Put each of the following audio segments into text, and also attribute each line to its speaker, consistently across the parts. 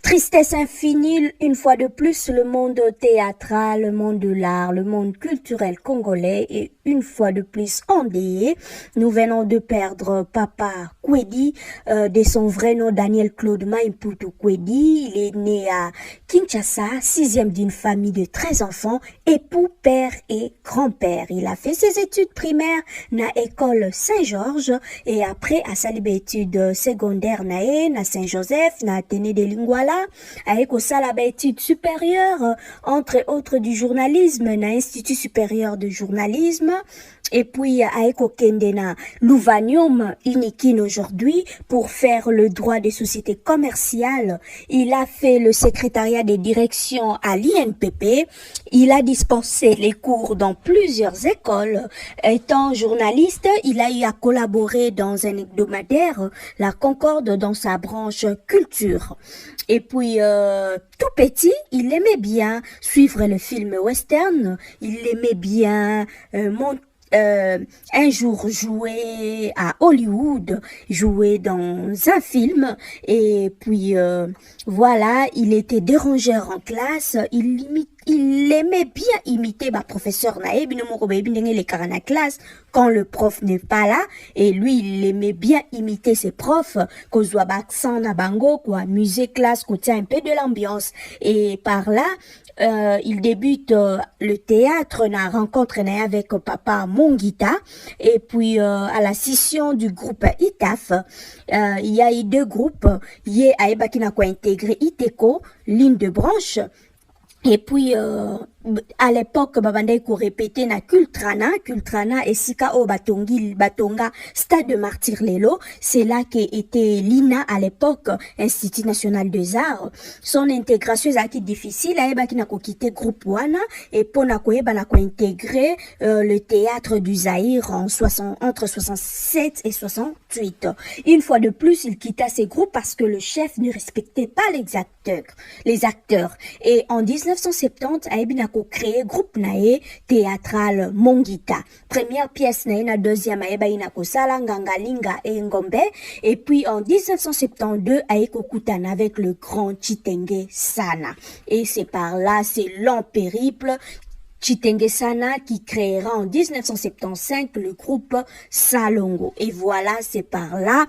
Speaker 1: Tristesse infinie, une fois de plus, le monde théâtral, le monde de l'art, le monde culturel congolais est une fois de plus endeuillé. Nous venons de perdre Papa Kwedi, de son vrai nom Daniel Claude Maimputu Kwedi. Il est né à Kinshasa, sixième d'une famille de 13 enfants, époux, père et grand-père. Il a fait ses études primaires na école Saint-Georges et après a salibe études secondaires na Saint-Joseph, na Athénée de Lingwala, avec au salaba études supérieures, entre autres du journalisme, na Institut supérieur de journalisme, et puis avec au Kendena Louvanium Inikin aujourd'hui pour faire le droit des sociétés commerciales. Il a fait le secrétariat des directions à l'INPP. Il a dispensé les cours dans plusieurs écoles. Étant journaliste, il a eu à collaborer dans un hebdomadaire, La Concorde, dans sa branche culture. Et puis, tout petit, il aimait bien suivre le film western. Il aimait bien un jour jouer à Hollywood, jouer dans un film, et puis voilà, il était dérangeur en classe, il aimait bien imiter professeur Naeb, les carana classe quand le prof n'est pas là, et lui il aimait bien imiter ses profs, qu'on soit accent na bango, quoi, musique classe, qu'on tient un peu de l'ambiance, et par là il débute le théâtre, na rencontre avec papa Mongita, et puis à la scission du groupe ITAF, il y a eu deux groupes, il y a Aeba qui n'a quoi intégré ITECO, ligne de branche, et puis à l'époque babandai ko répété na Kultrana et Sika o Batonga Stade de Martyr Lelo, c'est là qu'était l'INA à l'époque, Institut National des Arts. Son intégration est assez difficile, aeba ki na ko quitté groupe wana et pour na ko eba na ko intégré le théâtre du Zaïre entre 67 et 68. Une fois de plus, il quitta ces groupes parce que le chef ne respectait pas les acteurs. Et en 1970, aeba na ko créé groupe nae théâtral Mongita. Première pièce nae na deuxième aeba ina ko sala Ngangalinga et Ngombe, et puis en 1972 aeko kutana avec le grand Chitenge Sana. Et c'est par là, c'est long périple, Chitenge Sana qui créera en 1975 le groupe Salongo. Et voilà, c'est par là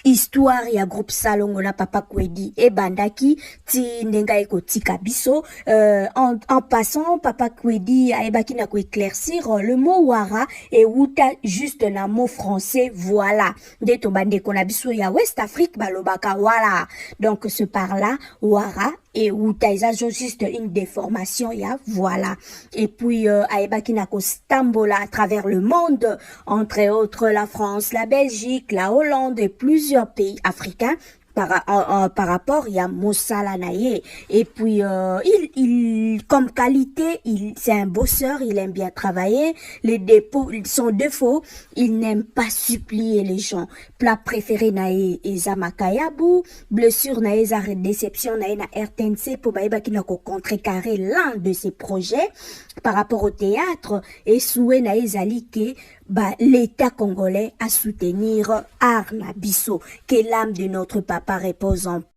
Speaker 1: histoire ya groupe Salongo na Papa Kwedi et Bandaki ti ndenga eko tika biso, en passant Papa Kwedi a ebaki na ko éclaircir le mot wara et wuta juste na mot français voilà de to bande ko na biso ya West Afrique balobaka voilà, donc ce par là wara et wuta isa juste une déformation ya voilà, et puis aebaki na ko stambola à travers le monde, entre autres la France, la Belgique, la Hollande et plusieurs pays africains. Par rapport, il y a Moussala Naye. Et puis, comme qualité, c'est un bosseur, il aime bien travailler. Son défaut, il n'aime pas supplier les gens. Plat préféré Naye et Zamakayabu. Blessure Naye, déception Naye na RTNC pour Baïba qui n'a qu'au contrecarrer l'un de ses projets par rapport au théâtre. Et souhait Naye Zalike, l'État congolais à soutenir Arna Bissot, que l'âme de notre papa repose en